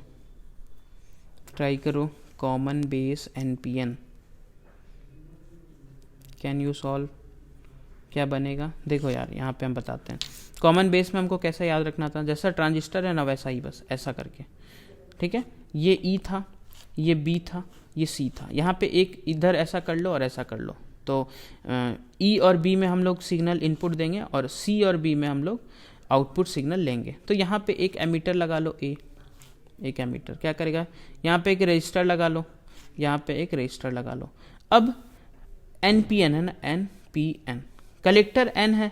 [SPEAKER 1] ट्राई करो common base N P N, can you solve, क्या बनेगा? देखो यार यहाँ पे हम बताते हैं। कॉमन बेस में हमको कैसा याद रखना था, जैसा ट्रांजिस्टर है ना वैसा ही, बस ऐसा करके, ठीक है। ये ई था, ये बी था, ये सी था, यहाँ पे एक इधर ऐसा कर लो और ऐसा कर लो। तो ई और बी में हम लोग सिग्नल इनपुट देंगे और सी और बी में हम लोग आउटपुट सिग्नल लेंगे। तो यहाँ पे एक एमीटर लगा लो, एक एमीटर क्या करेगा, यहाँ पे एक रजिस्टर लगा लो, यहाँ पे एक रजिस्टर लगा लो। अब एन पी एन है ना, N P N, collector N है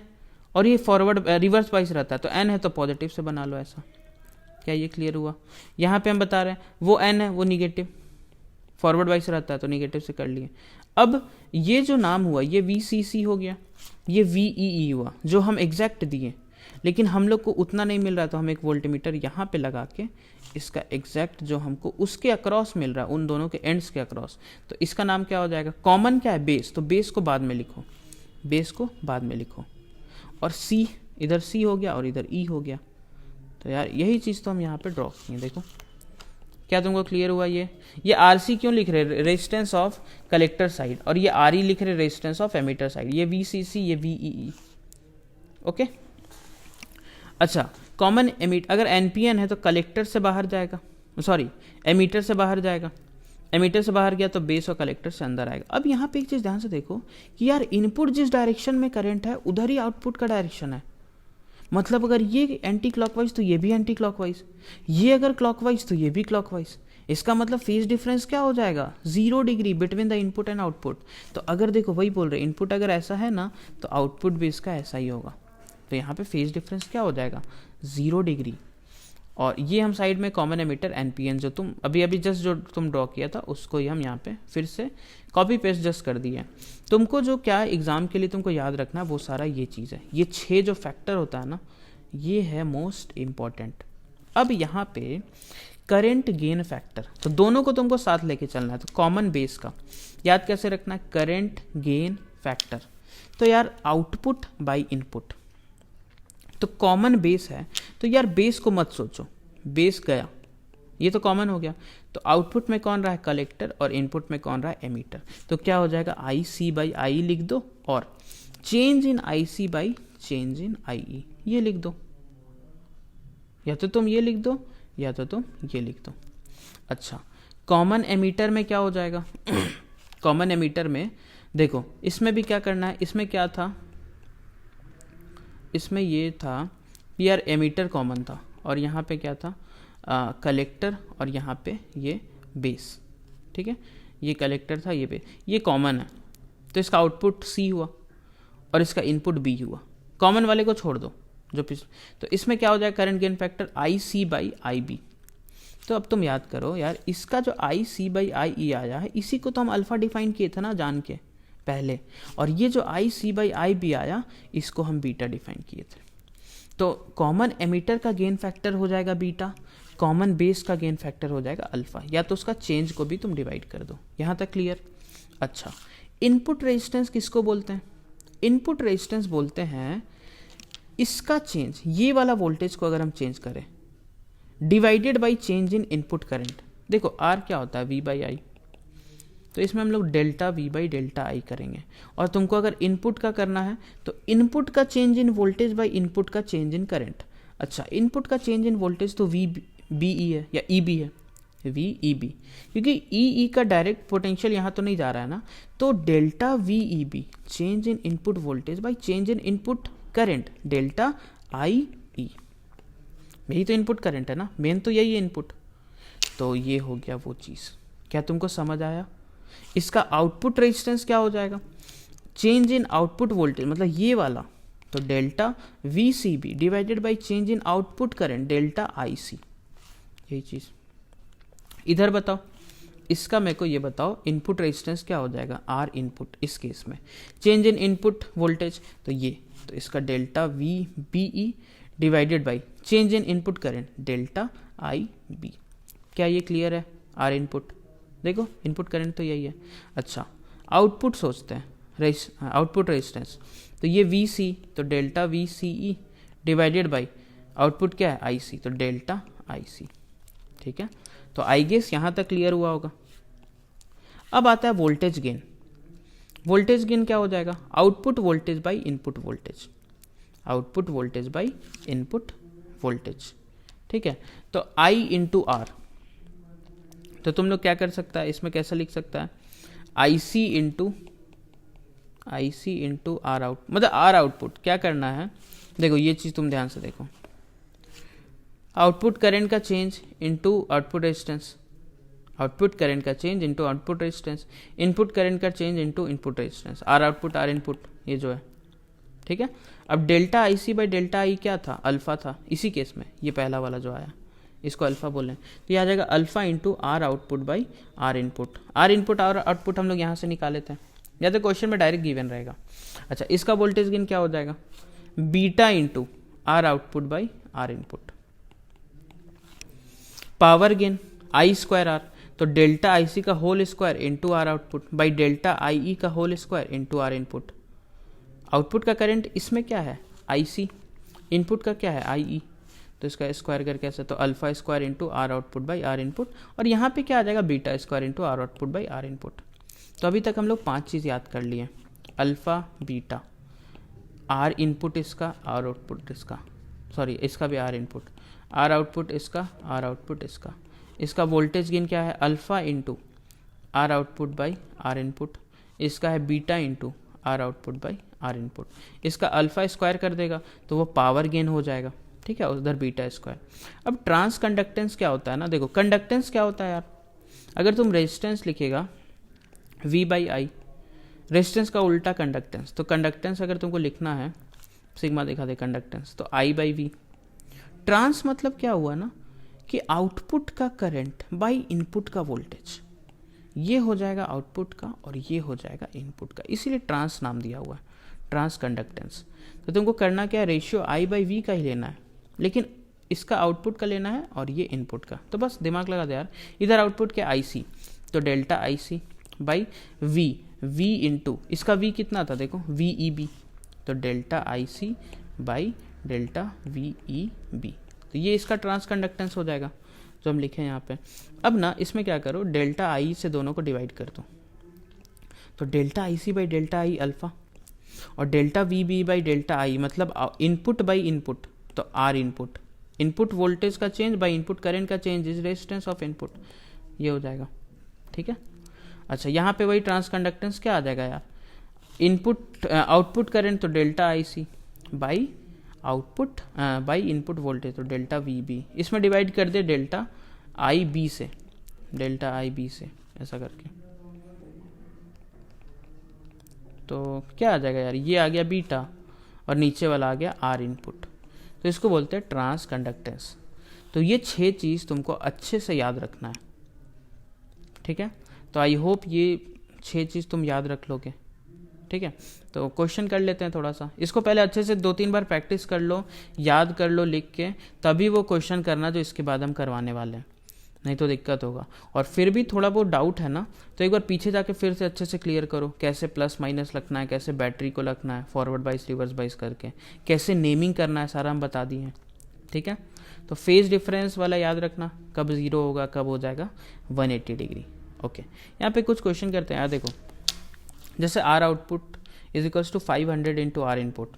[SPEAKER 1] और ये फॉरवर्ड रिवर्स वाइज रहता है, तो एन है तो पॉजिटिव से बना लो ऐसा। क्या ये क्लियर हुआ? यहाँ पे हम बता रहे हैं वो एन है वो निगेटिव, फॉरवर्ड वाइज रहता है तो निगेटिव से कर लिए। अब ये जो नाम हुआ ये वी सी सी हो गया, ये वी ई ई हुआ जो हम एग्जैक्ट दिए, लेकिन हम लोग को उतना नहीं मिल रहा तो हम एक वोल्टमीटर यहाँ पे लगा के इसका एग्जैक्ट जो हमको उसके अक्रॉस मिल रहा है, उन दोनों के एंड्स के अक्रॉस, तो इसका नाम क्या हो जाएगा? कॉमन क्या है? बेस, तो बेस को बाद में लिखो, बेस को बाद में लिखो। और सी, इधर सी हो गया और इधर ई हो गया। तो यार यही चीज़ तो हम यहाँ पे ड्रॉ किए, देखो क्या तुमको क्लियर हुआ? ये आर सी क्यों लिख रहे, रेजिस्टेंस ऑफ कलेक्टर साइड, और ये आर ई लिख रहे रेजिस्टेंस ऑफ एमीटर साइड, ये वी सी सी, ये वी ई ई, ओके। अच्छा, कॉमन एमीटर अगर एन पी एन है तो कलेक्टर से बाहर जाएगा, सॉरी एमीटर से बाहर जाएगा, एमीटर से बाहर गया तो बेस और कलेक्टर से अंदर आएगा। अब यहाँ पे एक चीज़ ध्यान से देखो कि यार इनपुट जिस डायरेक्शन में करंट है उधर ही आउटपुट का डायरेक्शन है। मतलब अगर ये एंटी क्लॉकवाइज तो ये भी एंटी क्लॉकवाइज, ये अगर क्लॉकवाइज तो ये भी क्लॉकवाइज। इसका मतलब फेज डिफरेंस क्या हो जाएगा? 0 degree between the input and output. तो अगर देखो वही बोल रहे, इनपुट अगर ऐसा है ना तो आउटपुट भी इसका ऐसा ही होगा। तो यहाँ पे फेज डिफरेंस क्या हो जाएगा? 0 डिग्री। और ये हम साइड में common emitter N P N जो तुम अभी जस्ट जो तुम ड्रॉ किया था उसको ही हम यहाँ पे फिर से कॉपी पेस्ट जस्ट कर दिए। तुमको जो क्या एग्जाम के लिए तुमको याद रखना वो सारा ये चीज़ है, ये 6 जो फैक्टर होता है ना ये है मोस्ट इम्पॉर्टेंट। अब यहाँ पे करंट गेन फैक्टर, तो दोनों को तुमको साथ लेके चलना है। तो कॉमन बेस का याद कैसे रखना है? Current gain factor. तो यार आउटपुट बाय इनपुट, तो कॉमन बेस है तो यार बेस को मत सोचो, बेस गया ये तो कॉमन हो गया। तो आउटपुट में कौन रहा है? कलेक्टर, और इनपुट में कौन रहा है? एमीटर। तो क्या हो जाएगा? आई सी बाई आई लिख दो और change in I C by change in I E ये लिख दो, या तो तुम ये लिख दो या तो तुम ये लिख दो। अच्छा, कॉमन एमीटर में क्या हो जाएगा? कॉमन एमीटर में देखो इसमें भी क्या करना है, इसमें क्या था, इसमें ये था यार एमीटर कॉमन था और यहाँ पे क्या था? कलेक्टर, और यहाँ पे ये बेस, ठीक है। ये कलेक्टर था, ये बेस, ये कॉमन है तो इसका आउटपुट सी हुआ और इसका इनपुट बी हुआ। कॉमन वाले को छोड़ दो जो तो इसमें क्या हो जाएगा? Current gain factor I C by I B. तो अब तुम याद करो यार, इसका जो आई सी बाई आई ई आया है इसी को तो हम अल्फा डिफाइन किए थे ना जान के पहले, और ये जो आई सी बाई आई बी आया इसको हम बीटा डिफाइन किए थे। तो कॉमन एमीटर का गेन फैक्टर हो जाएगा बीटा, कॉमन बेस का गेन फैक्टर हो जाएगा अल्फा, या तो उसका चेंज को भी तुम डिवाइड कर दो। यहाँ तक क्लियर? अच्छा, इनपुट रेजिस्टेंस किसको बोलते हैं? इनपुट रेजिस्टेंस बोलते हैं इसका चेंज, ये वाला वोल्टेज को अगर हम चेंज करें divided by change in input current, देखो आर क्या होता है वी बाई आई, तो इसमें हम लोग डेल्टा वी बाई डेल्टा आई करेंगे। और तुमको अगर इनपुट का करना है तो इनपुट का change in voltage by input का चेंज इन करंट। अच्छा, इनपुट का चेंज इन वोल्टेज तो वी बी ई है या ई बी है, वी ई बी, क्योंकि ई का डायरेक्ट पोटेंशियल यहाँ तो नहीं जा रहा है ना, तो delta V E B change in input voltage by change in input current delta I E, यही तो इनपुट करंट है ना, मेन तो यही है इनपुट। तो ये हो गया वो चीज़, क्या तुमको समझ आया? इसका आउटपुट रेजिस्टेंस क्या हो जाएगा, चेंज इन आउटपुट वोल्टेज मतलब ये वाला, तो delta V C B divided by change in output current delta I C, यही चीज़। इधर बताओ, इसका मेरे को ये बताओ इनपुट रेजिस्टेंस क्या हो जाएगा, आर इनपुट, इस केस में चेंज इन इनपुट वोल्टेज तो ये, तो इसका delta V B E divided by change in input current delta I B. क्या ये क्लियर है? आर इनपुट, देखो इनपुट करंट तो यही है। अच्छा, आउटपुट सोचते हैं, आउटपुट रेजिस्टेंस, तो ये वी सी, तो delta V C E divided by output क्या है आई सी, तो डेल्टा आई सी। ठीक है, तो आई गेस यहाँ तक क्लियर हुआ होगा। अब आता है वोल्टेज गेन। वोल्टेज गेन क्या हो जाएगा, output voltage by input voltage, output voltage by input voltage. ठीक है, तो आई इंटू आर, तो तुम लोग क्या कर सकता है, इसमें कैसा लिख सकता है, आई सी इंटू आर आउट, मतलब आर आउटपुट क्या करना है, देखो ये चीज़ तुम ध्यान से देखो, आउटपुट करंट का change into output resistance, output current का change into output resistance, input current का change into input resistance, R output R input, ये जो है। ठीक है, अब delta I C by delta I क्या था, अल्फा था, इसी केस में ये पहला वाला जो आया इसको अल्फा बोलें, तो ये आ जाएगा alpha into R output by R input. R input और आउटपुट हम लोग यहाँ से निकाले थे, या तो क्वेश्चन में डायरेक्ट गिवन रहेगा। अच्छा, इसका वोल्टेज गेन क्या हो जाएगा, beta into R output by R input. Power gain I square R, तो डेल्टा आई सी का whole square into R output by delta I E का whole square into R input. Output का current इसमें क्या है आई सी, input का क्या है आई ई, तो इसका स्क्वायर करके ऐसा, तो alpha square into R output by R input, और यहाँ पे क्या आ जाएगा beta square into R output by R input. तो अभी तक हम लोग 5 चीज़ याद कर लिए, अल्फा बीटा, आर इनपुट इसका, आर आउटपुट इसका, सॉरी इसका भी आर इनपुट, आर आउटपुट इसका, आर आउटपुट इसका। इसका वोल्टेज गेन क्या है, alpha into R output by R input, इसका है beta into R output by R input. इसका अल्फा स्क्वायर कर देगा तो वो पावर गेन हो जाएगा। ठीक है, उधर बीटा स्क्वायर। अब ट्रांस कंडक्टेंस क्या होता है ना, देखो कंडक्टेंस क्या होता है यार, अगर तुम रेजिस्टेंस लिखेगा V बाई आई, रेजिस्टेंस का उल्टा कंडक्टेंस, तो कंडक्टेंस अगर तुमको लिखना है, सिग्मा दिखा दे कंडक्टेंस, तो I बाई वी। ट्रांस मतलब क्या हुआ ना कि आउटपुट का करंट बाई इनपुट का वोल्टेज, ये हो जाएगा आउटपुट का और ये हो जाएगा इनपुट का, इसीलिए ट्रांस नाम दिया हुआ है, ट्रांस कंडक्टेंस। तो तुमको करना क्या है, रेशियो I बाई वी का ही लेना है, लेकिन इसका आउटपुट का लेना है और ये इनपुट का, तो बस दिमाग लगा दे यार। इधर आउटपुट क्या आई सी, तो delta I C by V into इसका वी कितना था, देखो वी ई बी, तो delta I C by delta V E B, तो ये इसका ट्रांस कंडक्टेंस हो जाएगा जो हम लिखे हैं यहाँ पे। अब ना इसमें क्या करो, डेल्टा आई से दोनों को डिवाइड कर दो, तो delta I C by delta I alpha, और delta V B by delta I मतलब इनपुट बाई इनपुट, तो आर इनपुट, इनपुट वोल्टेज का चेंज बाई इनपुट करंट का change is resistance of input, ये हो जाएगा। ठीक है, अच्छा यहाँ पे वही ट्रांस कंडक्टेंस क्या आ जाएगा यार, इनपुट आउटपुट करंट तो delta I C by output by input voltage, तो डेल्टा वी बी, इसमें डिवाइड कर दे डेल्टा आई बी से, डेल्टा आई बी से ऐसा करके, तो क्या आ जाएगा यार, ये आ गया बीटा और नीचे वाला आ गया आर इनपुट, तो इसको बोलते हैं ट्रांस कंडक्टेंस। तो ये 6 चीज़ तुमको अच्छे से याद रखना है। ठीक है, तो आई होप ये 6 चीज़ तुम याद रख लोगे। ठीक है, तो क्वेश्चन कर लेते हैं थोड़ा सा, इसको पहले अच्छे से 2-3 बार प्रैक्टिस कर लो, याद कर लो लिख के, तभी वो क्वेश्चन करना जो इसके बाद हम करवाने वाले हैं, नहीं तो दिक्कत होगा। और फिर भी थोड़ा बहुत डाउट है ना, तो एक बार पीछे जाके फिर से अच्छे से क्लियर करो, कैसे प्लस माइनस लगना है, कैसे बैटरी को लगना है, फॉरवर्ड बाइस रिवर्स बाइस करके कैसे नेमिंग करना है, सारा हम बता दिए हैं। ठीक है, तो फेज डिफरेंस वाला याद रखना, कब जीरो होगा, कब हो जाएगा 180 डिग्री। ओके, यहाँ पे कुछ क्वेश्चन करते हैं यार। देखो, जैसे R output is equals to 500 into R input,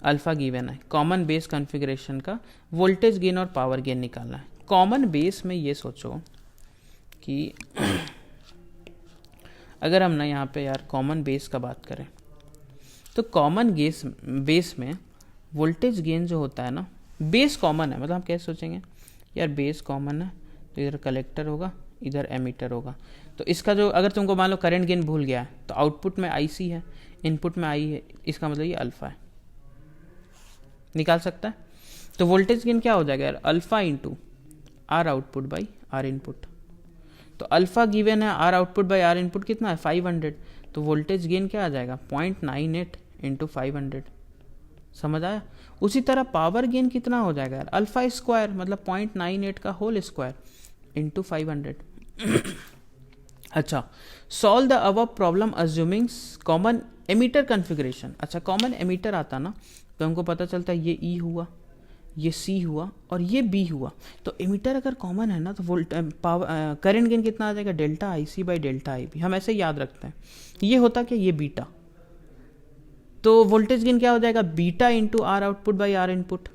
[SPEAKER 1] alpha given है, कॉमन बेस कॉन्फ़िगरेशन का वोल्टेज गेन और पावर गेन निकालना है। कॉमन बेस में ये सोचो कि अगर हम ना यहाँ पे यार कॉमन बेस का बात करें, तो कॉमन बेस में वोल्टेज गेन जो होता है ना, बेस कॉमन है, मतलब हम कैसे सोचेंगे यार, बेस कॉमन है तो इधर कलेक्टर होगा, इधर एमीटर होगा। तो इसका जो, अगर तुमको मान लो करंट गेन भूल गया है, तो आउटपुट में IC है, इनपुट में I है, इसका मतलब ये अल्फा है, निकाल सकता है। तो वोल्टेज गेन क्या हो जाएगा यार, alpha into R output by R input. तो अल्फा गिवन है, R output by R input कितना है 500, तो वोल्टेज गेन क्या आ जाएगा 0.98 इंटू 500। समझ आया। उसी तरह पावर गेन कितना हो जाएगा यार, अल्फा स्क्वायर मतलब 0.98 का होल स्क्वायर इंटू 500। अच्छा, solve the above problem assuming common ammeter configuration. अच्छा, कॉमन एमीटर आता ना तो हमको पता चलता है ये E हुआ, ये C हुआ और ये B हुआ। तो एमीटर अगर कॉमन है ना, तो पावर करंट गेन कितना आ जाएगा, delta IC by delta IB। हम ऐसे याद रखते हैं, ये होता क्या, ये बीटा, तो वोल्टेज गेन क्या हो जाएगा, beta into R output by R input.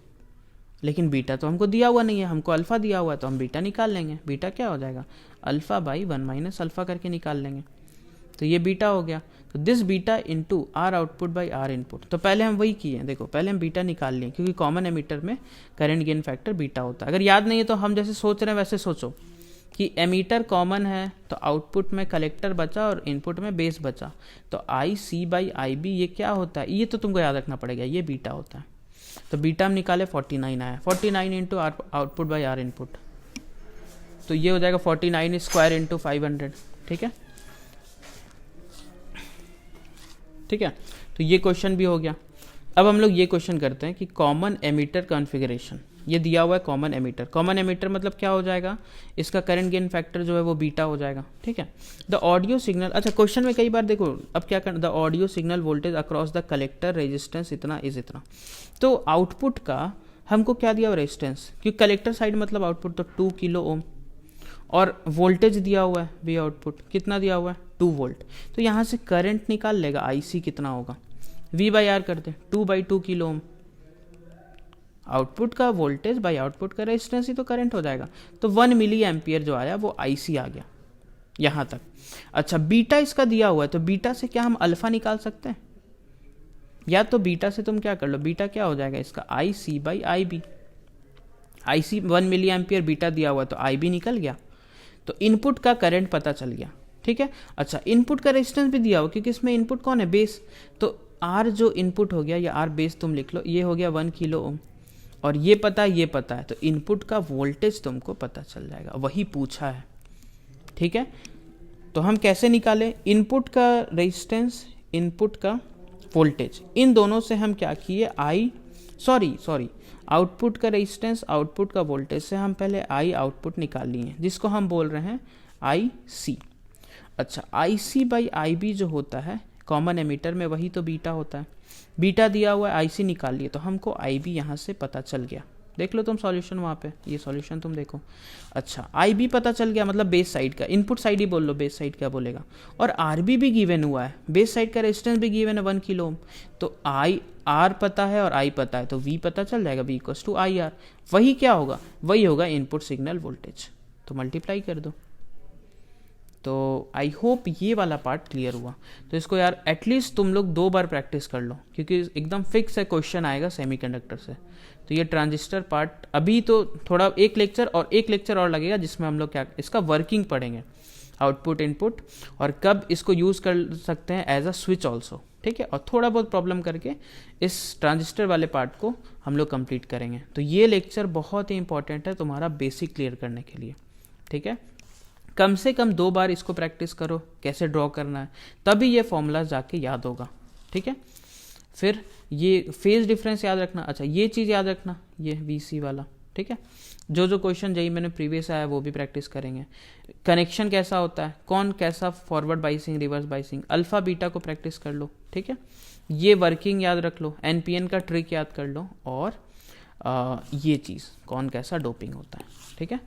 [SPEAKER 1] लेकिन बीटा तो हमको दिया हुआ नहीं है, हमको अल्फा दिया हुआ है, तो हम बीटा निकाल लेंगे। बीटा क्या हो जाएगा, अल्फा बाई 1 माइनस अल्फा करके निकाल लेंगे, तो ये बीटा हो गया। तो this beta into R output by R input. तो पहले हम वही किए, देखो पहले हम बीटा निकाल लिए, क्योंकि कॉमन एमीटर में करंट गेन फैक्टर बीटा होता है। अगर याद नहीं है तो हम जैसे सोच रहे हैं वैसे सोचो कि एमीटर कॉमन है, तो आउटपुट में कलेक्टर बचा और इनपुट में बेस बचा, तो IC बाई IB ये क्या होता है, ये तो तुमको याद रखना पड़ेगा, ये बीटा होता है। तो बीटा हम निकाले 49 आया, 49 into output by R input, तो ये हो जाएगा 49 स्क्वायर इंटू 500। ठीक है, ठीक है, तो ये क्वेश्चन भी हो गया। अब हम लोग ये क्वेश्चन करते हैं कि कॉमन एमीटर कॉन्फ़िगरेशन, ये दिया हुआ है कॉमन एमीटर। कॉमन एमीटर मतलब क्या हो जाएगा, इसका करंट गेन फैक्टर जो है वो बीटा हो जाएगा। ठीक है, द ऑडियो सिग्नल, अच्छा क्वेश्चन में कई बार देखो अब क्या करना, the audio signal voltage across the collector resistance इतना इज इतना। तो आउटपुट का हमको क्या दिया हुआ, रेजिस्टेंस, क्योंकि कलेक्टर साइड मतलब आउटपुट, तो 2 किलो ओम, और वोल्टेज दिया हुआ है वी आउटपुट कितना दिया हुआ है 2 वोल्ट। तो यहाँ से करंट निकाल लेगा, IC कितना होगा, V बाई आर करते हैं, 2/2 किलो ओम, आउटपुट का वोल्टेज बाई आउटपुट का रेजिस्टेंस ही तो करंट हो जाएगा। तो 1 मिली एम्पियर जो आया वो IC आ गया यहाँ तक। अच्छा, बीटा इसका दिया हुआ है, तो बीटा से क्या हम अल्फा निकाल सकते हैं, या तो बीटा से तुम क्या कर लो, बीटा क्या हो जाएगा इसका IC बाई IB। IC 1 milliampere beta दिया हुआ है, तो IB निकल गया, तो इनपुट का करंट पता चल गया। ठीक है, अच्छा इनपुट का रेजिस्टेंस भी दिया हुआ, क्योंकि इसमें इनपुट कौन है, बेस, तो R जो इनपुट हो गया, या R बेस तुम लिख लो, ये हो गया 1 किलो ओम, और ये पता है, ये पता है, तो इनपुट का वोल्टेज तुमको पता चल जाएगा, वही पूछा है। ठीक है, तो हम कैसे निकालें, इनपुट का रेजिस्टेंस, इनपुट का वोल्टेज, इन दोनों से हम क्या किए, आउटपुट का रेजिस्टेंस, आउटपुट का वोल्टेज से हम पहले I आउटपुट निकाल लिए, जिसको हम बोल रहे हैं IC। अच्छा, IC बाई IB जो होता है कॉमन एमीटर में, वही तो बीटा होता है, बीटा दिया हुआ है, IC निकाल लिए, तो हमको IB यहाँ से पता चल गया। देख लो तुम सॉल्यूशन वहाँ पे, ये सॉल्यूशन तुम देखो। अच्छा, IB पता चल गया, मतलब बेस साइड का, इनपुट साइड ही बोल लो, बेस साइड क्या बोलेगा, और RB भी गिवन हुआ है, बेस साइड का रेजिस्टेंस भी गिवन है 1 किलो ओम, तो R पता है और I पता है, तो V पता चल जाएगा, V इक्वल्स टू IR। वही क्या होगा, वही होगा इनपुट सिग्नल वोल्टेज, तो मल्टीप्लाई कर दो। तो आई होप ये वाला पार्ट क्लियर हुआ। तो इसको यार एटलीस्ट तुम लोग 2 बार प्रैक्टिस कर लो, क्योंकि एकदम फिक्स है क्वेश्चन आएगा सेमीकंडक्टर से। तो ये ट्रांजिस्टर पार्ट अभी तो थोड़ा एक लेक्चर और लगेगा, जिसमें हम लोग क्या इसका वर्किंग पढ़ेंगे, आउटपुट इनपुट, और कब इसको यूज़ कर सकते हैं एज अ स्विच ऑल्सो। ठीक है, और थोड़ा बहुत प्रॉब्लम करके इस ट्रांजिस्टर वाले पार्ट को हम लोग कंप्लीट करेंगे। तो ये लेक्चर बहुत ही इंपॉर्टेंट है तुम्हारा बेसिक क्लियर करने के लिए। ठीक है, कम से कम 2 बार इसको प्रैक्टिस करो, कैसे ड्रॉ करना है, तभी ये फॉर्मूला जाके याद होगा। ठीक है, फिर ये फेज डिफरेंस याद रखना। अच्छा, ये चीज़ याद रखना, ये VC वाला। ठीक है, जो जो क्वेश्चन जेई मैंने प्रीवियस आया वो भी प्रैक्टिस करेंगे। कनेक्शन कैसा होता है, कौन कैसा forward biasing reverse biasing, alpha beta को प्रैक्टिस कर लो, ठीक है। ये वर्किंग याद रख लो, एनपीएन का ट्रिक याद कर लो, और ये चीज़ कौन कैसा डोपिंग होता है, ठीक है।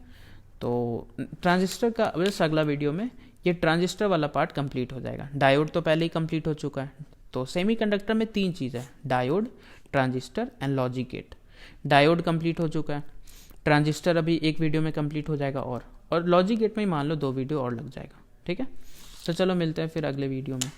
[SPEAKER 1] तो ट्रांजिस्टर का बस अगला वीडियो में ये ट्रांजिस्टर वाला पार्ट कंप्लीट हो जाएगा। डायोड तो पहले ही कंप्लीट हो चुका है। तो सेमीकंडक्टर में 3 चीज़ है, diode, transistor and logic gate. Diode complete हो चुका है, ट्रांजिस्टर अभी एक वीडियो में कंप्लीट हो जाएगा, और लॉजिक गेट में ही मान लो 2 वीडियो और लग जाएगा, ठीक है। तो चलो मिलते हैं फिर अगले वीडियो में।